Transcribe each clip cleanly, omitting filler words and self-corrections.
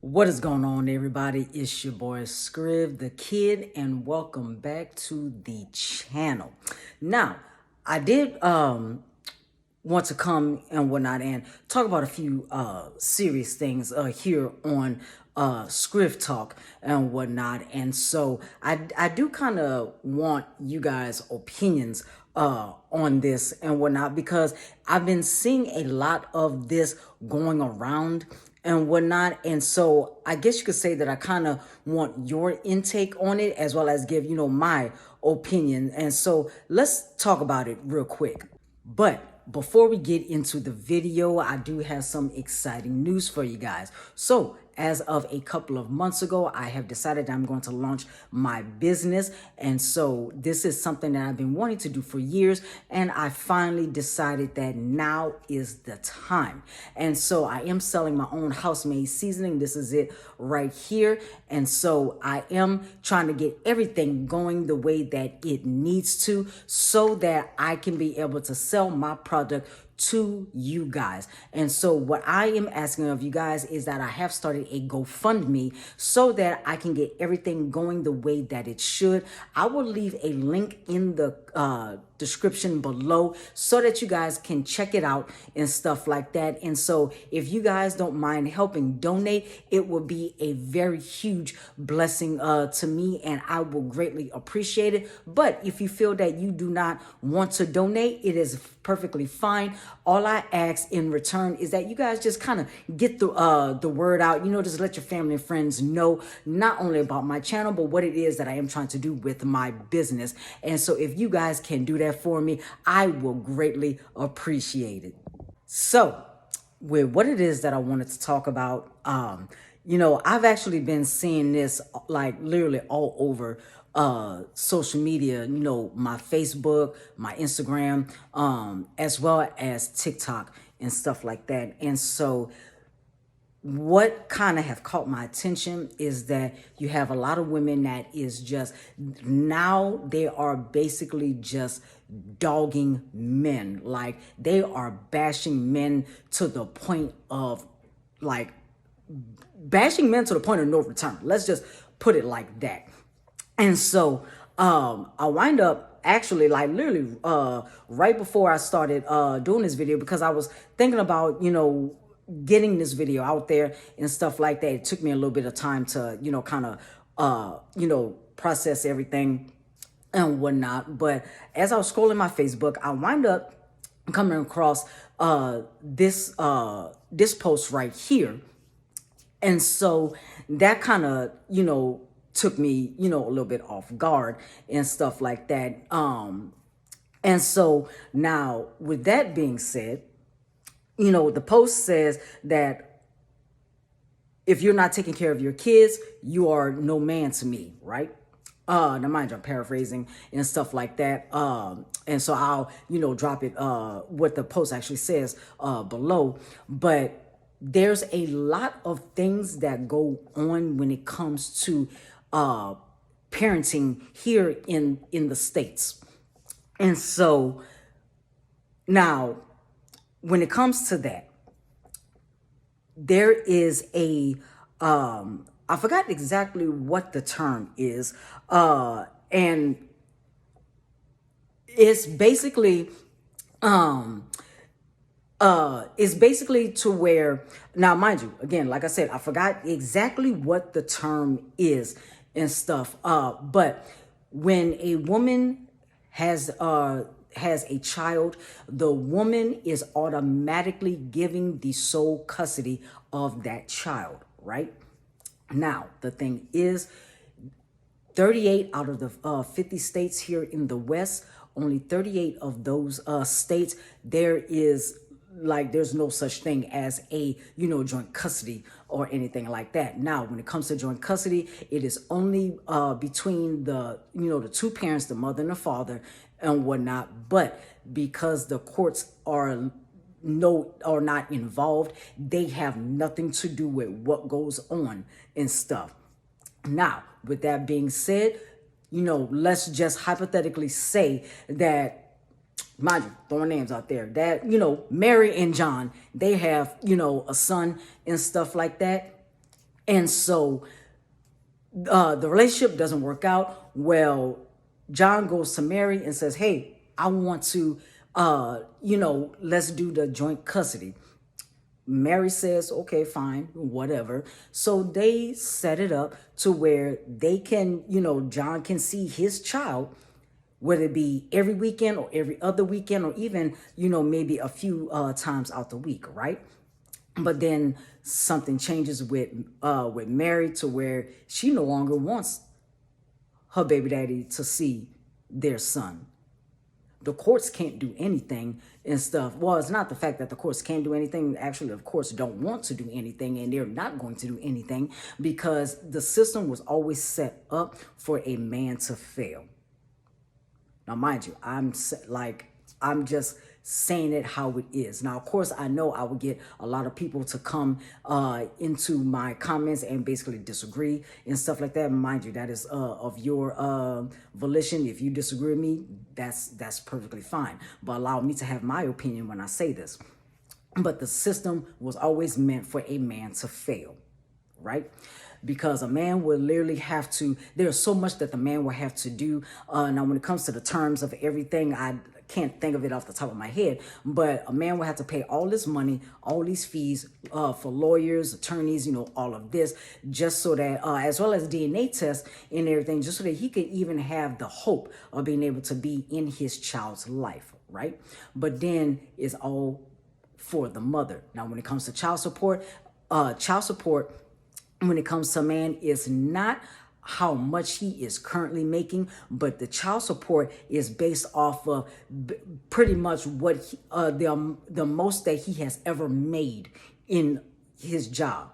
What is going on, everybody? It's your boy Scriv the Kid, and welcome back to the channel. Now, I did want to come and whatnot and talk about a few serious things here on ScrivTalk and whatnot. And so I do kind of want you guys' opinions on this and whatnot, because I've been seeing a lot of this going around and whatnot. And so I guess you could say that I kind of want your intake on it, as well as give, my opinion. And so let's talk about it real quick. But before we get into the video, I do have some exciting news for you guys. So as of a couple of months ago, I have decided I'm going to launch my business. And so this is something that I've been wanting to do for years. And I finally decided that now is the time. And so I am selling my own house-made seasoning. This is it right here. And so I am trying to get everything going the way that it needs to, so that I can be able to sell my product to you guys. And so what I am asking of you guys is that I have started a GoFundMe so that I can get everything going the way that it should. I will leave a link in the description below so that you guys can check it out and stuff like that. And so if you guys don't mind helping donate, it will be a very huge blessing to me, and I will greatly appreciate it. But if you feel that you do not want to donate, it is perfectly fine. All I ask in return is that you guys just kind of get the word out, just let your family and friends know not only about my channel, but what it is that I am trying to do with my business. And so if you guys can do that for me, I will greatly appreciate it. So with what it is that I wanted to talk about, I've actually been seeing this like literally all over social media, my Facebook, my Instagram, as well as TikTok and stuff like that. And so what kind of have caught my attention is that you have a lot of women that is just, now they are basically just dogging men. Like, they are bashing men to the point of like bashing men to the point of no return. Let's just put it like that. And so I wind up actually like literally right before I started doing this video, because I was thinking about, getting this video out there and stuff like that. It took me a little bit of time to, kind of, process everything and whatnot. But as I was scrolling my Facebook, I wind up coming across this post right here. And so that kind of, took me, a little bit off guard and stuff like that. And so now, with that being said, the post says that if you're not taking care of your kids, you are no man to me, right? Now mind you, I'm paraphrasing and stuff like that. And so I'll, drop it, what the post actually says below. But there's a lot of things that go on when it comes to parenting here in the States. And so now, when it comes to that, there is a I forgot exactly what the term is, and it's basically to where, now mind you, again, like I said, I forgot exactly what the term is and stuff, but when a woman has a child, the woman is automatically giving the sole custody of that child, right? Now, the thing is, 38 out of the 50 states here in the West, only 38 of those states, there's no such thing as a, joint custody or anything like that. Now, when it comes to joint custody, it is only between the, the two parents, the mother and the father and whatnot. But because the courts are not involved, they have nothing to do with what goes on and stuff. Now, with that being said, let's just hypothetically say that, mind you, throwing names out there, that, Mary and John, they have, a son and stuff like that. And so the relationship doesn't work out. Well, John goes to Mary and says, hey, I want to, let's do the joint custody. Mary says, okay, fine, whatever. So they set it up to where they can, John can see his child, whether it be every weekend or every other weekend, or even, maybe a few times out the week, right? But then something changes with Mary to where she no longer wants her baby daddy to see their son. The courts can't do anything and stuff. Well, it's not the fact that the courts can't do anything. Actually, the courts don't want to do anything, and they're not going to do anything because the system was always set up for a man to fail. Now, mind you, I'm just saying it how it is. Now, of course, I know I would get a lot of people to come into my comments and basically disagree and stuff like that. Mind you, that is of your volition. If you disagree with me, that's perfectly fine. But allow me to have my opinion when I say this. But the system was always meant for a man to fail, right? Because a man will literally have to, there's so much that the man will have to do. Now, when it comes to the terms of everything, I can't think of it off the top of my head, but a man will have to pay all this money, all these fees for lawyers, attorneys, all of this, just so that, as well as DNA tests and everything, just so that he could even have the hope of being able to be in his child's life, right? But then it's all for the mother. Now, when it comes to child support, when it comes to a man, is not how much he is currently making, but the child support is based off of pretty much what the most that he has ever made in his job.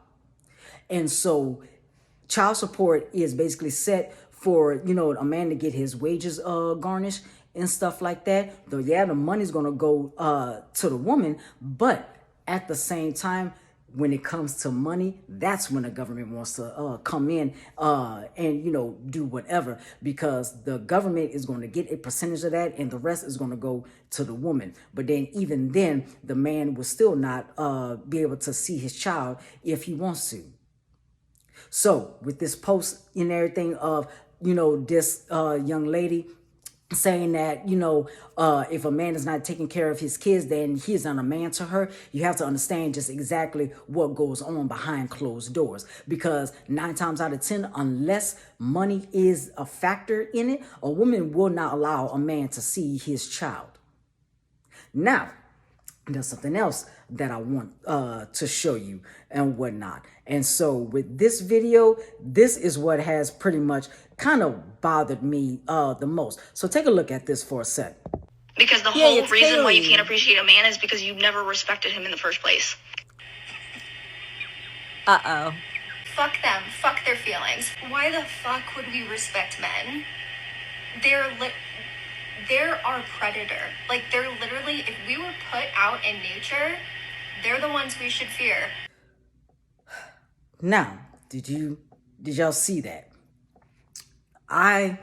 And so child support is basically set for, a man to get his wages garnished and stuff like that. Though, yeah, the money's going to go to the woman, but at the same time, when it comes to money, that's when the government wants to come in and, do whatever, because the government is going to get a percentage of that and the rest is going to go to the woman. But then even then, the man will still not be able to see his child if he wants to. So with this post and everything of, this young lady saying that, if a man is not taking care of his kids, then he is not a man to her. You have to understand just exactly what goes on behind closed doors, because 9 times out of 10, unless money is a factor in it, a woman will not allow a man to see his child. Now, there's something else that I want to show you and whatnot. And so with this video, this is what has pretty much kind of bothered me the most. So take a look at this for a sec. Because the whole reason why you can't appreciate a man is because you never respected him in the first place. Uh-oh. Fuck them. Fuck their feelings. Why the fuck would we respect men? They're our predator. Like, they're literally, if we were put out in nature, they're the ones we should fear. Now, did y'all see that? I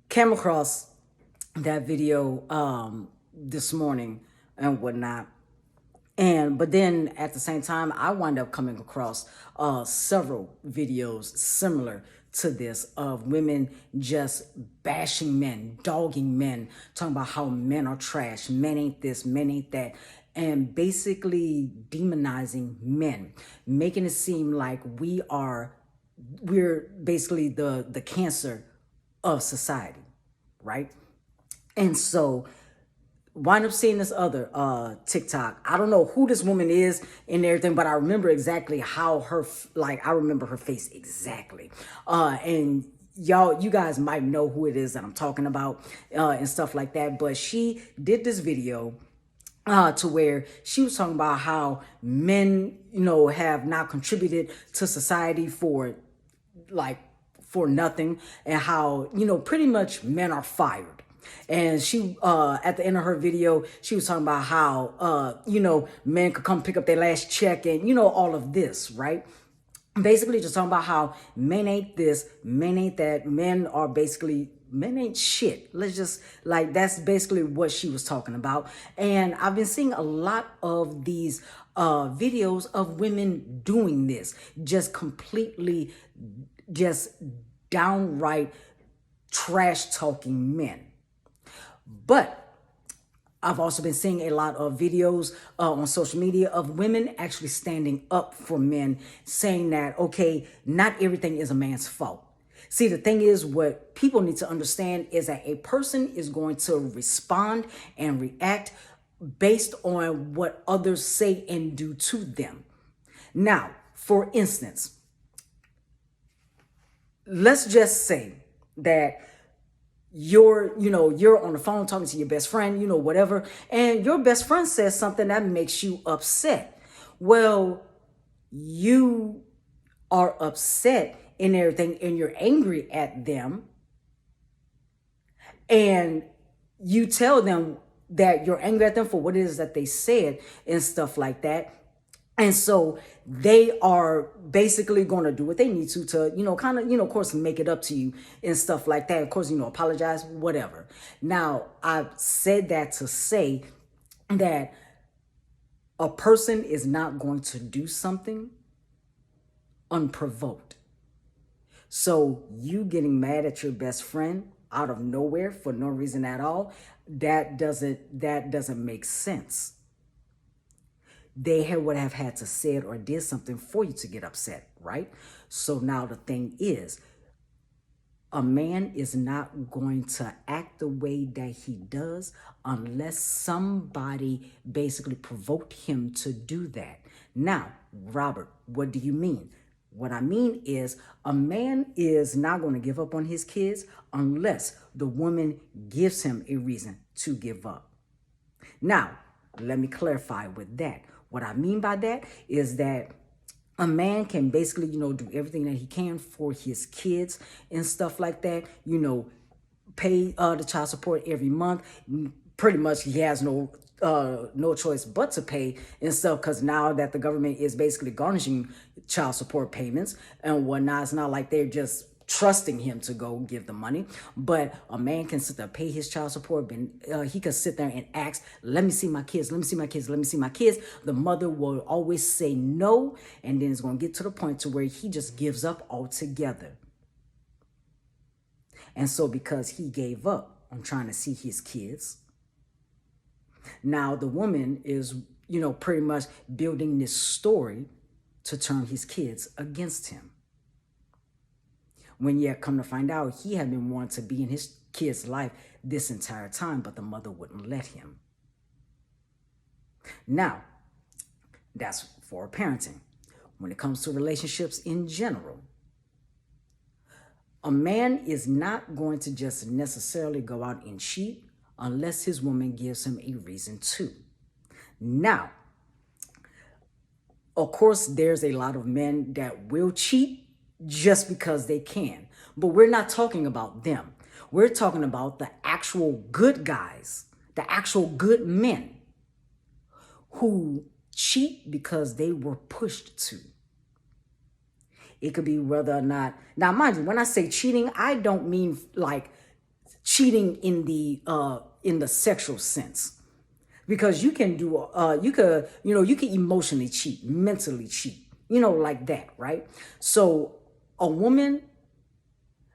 came across that video this morning and whatnot. But then at the same time, I wound up coming across several videos similar to this of women just bashing men, dogging men, talking about how men are trash, men ain't this, men ain't that, and basically demonizing men, making it seem like we're basically the cancer of society, right? And so wind up seeing this other TikTok. I don't know who this woman is and everything, but I remember exactly how I remember her face exactly. And you guys might know who it is that I'm talking about and stuff like that. But she did this video to where she was talking about how men, have not contributed to society for nothing, and how, pretty much men are fired. And she, at the end of her video, she was talking about how, men could come pick up their last check and, all of this, right? Basically just talking about how men ain't this, men ain't that, men are basically men ain't shit. Let's just, like, that's basically what she was talking about. And I've been seeing a lot of these videos of women doing this, just completely, just downright trash talking men. But I've also been seeing a lot of videos on social media of women actually standing up for men, saying that, okay, not everything is a man's fault. See, the thing is, what people need to understand is that a person is going to respond and react based on what others say and do to them. Now, for instance, let's just say that you're on the phone talking to your best friend, whatever, and your best friend says something that makes you upset. Well, you are upset and everything, and you're angry at them, and you tell them that you're angry at them for what it is that they said and stuff like that. And so they are basically going to do what they need to, kind of, of course, make it up to you and stuff like that. Of course, apologize, whatever. Now, I've said that to say that a person is not going to do something unprovoked. So you getting mad at your best friend out of nowhere for no reason at all, that doesn't make sense. They would have had to say it or did something for you to get upset, right? So now the thing is, a man is not going to act the way that he does unless somebody basically provoked him to do that. Now, Robert, what do you mean? What I mean is, a man is not going to give up on his kids unless the woman gives him a reason to give up. Now, let me clarify with that. What I mean by that is that a man can basically, do everything that he can for his kids and stuff like that, pay the child support every month. Pretty much he has no choice but to pay and stuff, because now that the government is basically garnishing child support payments and whatnot, it's not like they're just trusting him to go give the money. But a man can sit there, pay his child support, but he can sit there and ask, let me see my kids, let me see my kids, let me see my kids. The mother will always say no, and then it's going to get to the point to where he just gives up altogether. And so because he gave up on trying to see his kids, now the woman is, pretty much building this story to turn his kids against him. When yet come to find out, he had been wanting to be in his kid's life this entire time, but the mother wouldn't let him. Now, that's for parenting. When it comes to relationships in general, a man is not going to just necessarily go out and cheat unless his woman gives him a reason to. Now, of course, there's a lot of men that will cheat just because they can. But we're not talking about them. We're talking about the actual good guys, the actual good men who cheat because they were pushed to. It could be whether or not, now mind you, when I say cheating, I don't mean like cheating in the sexual sense. Because you can do, you can emotionally cheat, mentally cheat, like that, right? So a woman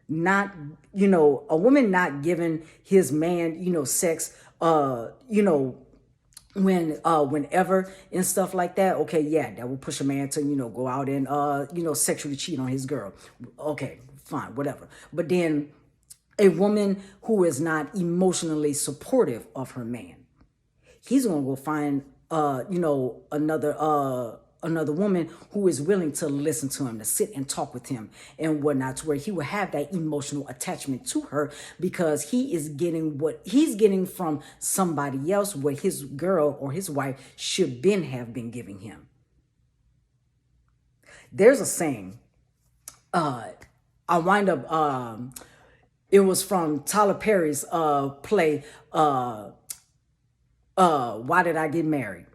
not giving his man, sex, whenever and stuff like that. Okay, yeah, that will push a man to, go out and, sexually cheat on his girl. Okay, fine, whatever. But then a woman who is not emotionally supportive of her man, he's going to go find, another woman who is willing to listen to him, to sit and talk with him and whatnot, to where he will have that emotional attachment to her because he is getting what he's getting from somebody else, what his girl or his wife should have been giving him. There's a saying, I wind up, it was from Tyler Perry's play, Why Did I Get Married?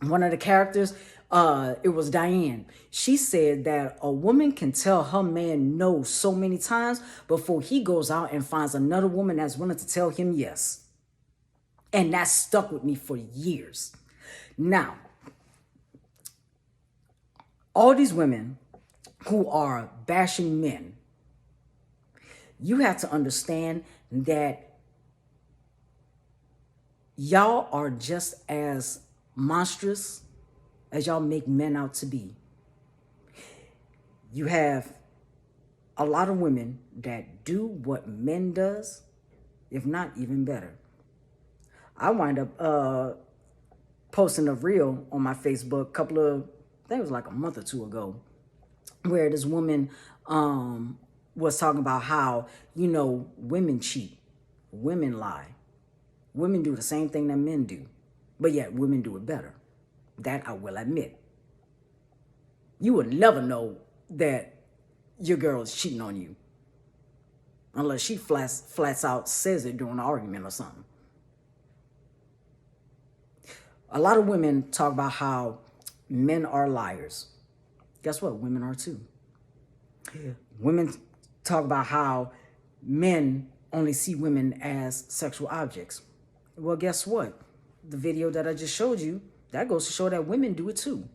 One of the characters, It was Diane. She said that a woman can tell her man no so many times before he goes out and finds another woman that's willing to tell him yes. And that stuck with me for years. Now, all these women who are bashing men, you have to understand that y'all are just as monstrous as y'all make men out to be. You have a lot of women that do what men does, if not even better. I wind up posting a reel on my Facebook a couple of, I think it was like a month or two ago, where this woman was talking about how, women cheat, women lie, women do the same thing that men do, but yet women do it better. That I will admit. You would never know that your girl is cheating on you unless she flats out says it during an argument or something. A lot of women talk about how men are liars. Guess what? Women are too. Yeah. Women talk about how men only see women as sexual objects. Well, guess what? The video that I just showed you, that goes to show that women do it too.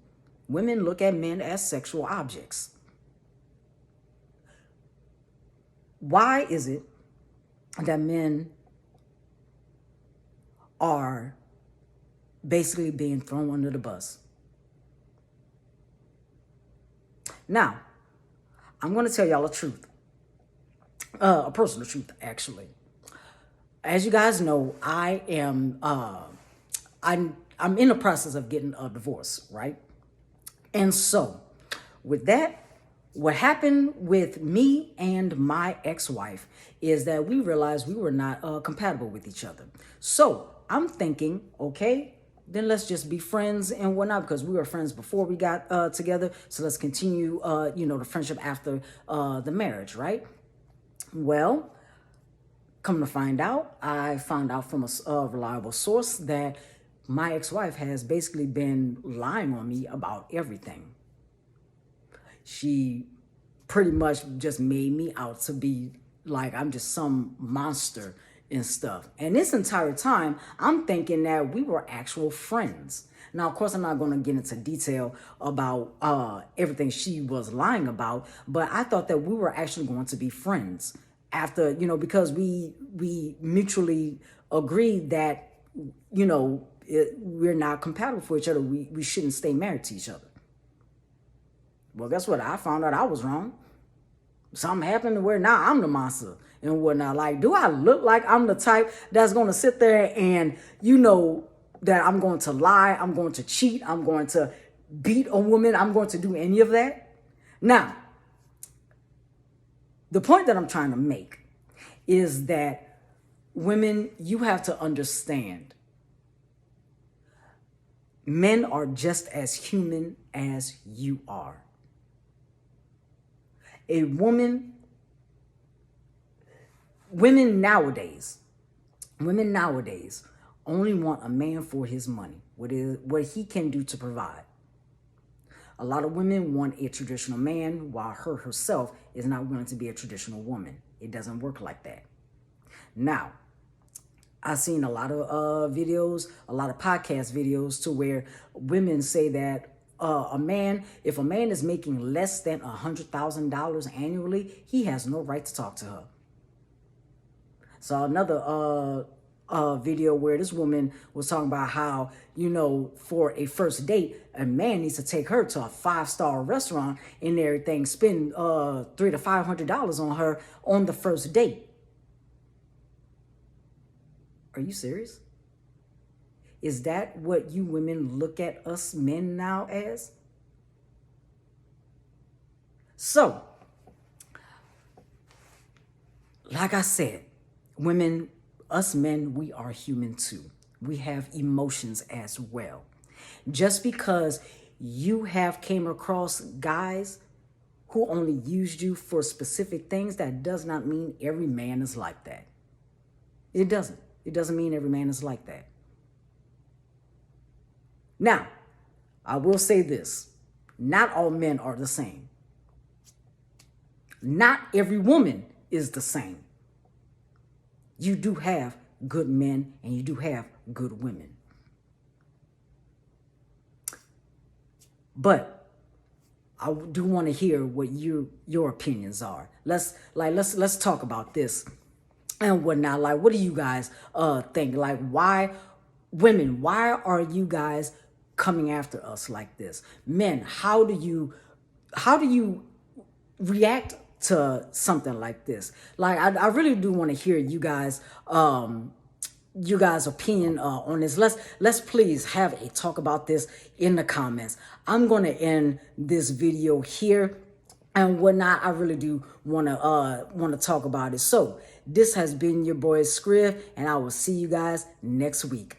Women look at men as sexual objects. Why is it that men are basically being thrown under the bus? Now, I'm going to tell y'all a truth. A personal truth, actually. As you guys know, I'm in the process of getting a divorce, right? And so, with that, what happened with me and my ex-wife is that we realized we were not compatible with each other. So I'm thinking, okay, then let's just be friends and whatnot, because we were friends before we got together. So let's continue, the friendship after the marriage, right? Well, come to find out, I found out from a reliable source that my ex-wife has basically been lying on me about everything. She pretty much just made me out to be like I'm just some monster and stuff. And this entire time, I'm thinking that we were actual friends. Now, of course, I'm not going to get into detail about everything she was lying about, but I thought that we were actually going to be friends after, because we mutually agreed that, we're not compatible for each other. We shouldn't stay married to each other. Well, guess what? I found out I was wrong. Something happened to where now I'm the monster and whatnot. Like, do I look like I'm the type that's going to sit there and, that I'm going to lie, I'm going to cheat, I'm going to beat a woman, I'm going to do any of that? Now, the point that I'm trying to make is that women, you have to understand, men are just as human as you are. Women nowadays only want a man for his money, what he can do to provide. A lot of women want a traditional man, while herself is not willing to be a traditional woman. It doesn't work like that. Now, I've seen a lot of videos, a lot of podcast videos to where women say that if a man is making less than $100,000 annually, he has no right to talk to her. Saw another video where this woman was talking about how, for a first date, a man needs to take her to a 5-star restaurant and everything, spend $300 to $500 on her on the first date. Are you serious? Is that what you women look at us men now as? So, like I said, women, us men, we are human too. We have emotions as well. Just because you have came across guys who only used you for specific things, that does not mean every man is like that. It doesn't. It doesn't mean every man is like that. Now, I will say this. Not all men are the same. Not every woman is the same. You do have good men and you do have good women. But I do want to hear what your opinions are. Let's talk about this and whatnot. Like, what do you guys think? Like, why are you guys coming after us like this? Men, how do you react to something like this? Like, I really do want to hear you guys opinion on this. Let's please have a talk about this in the comments. I'm gonna end this video here and whatnot. I really do want to talk about it. So this has been your boy Scriv, and I will see you guys next week.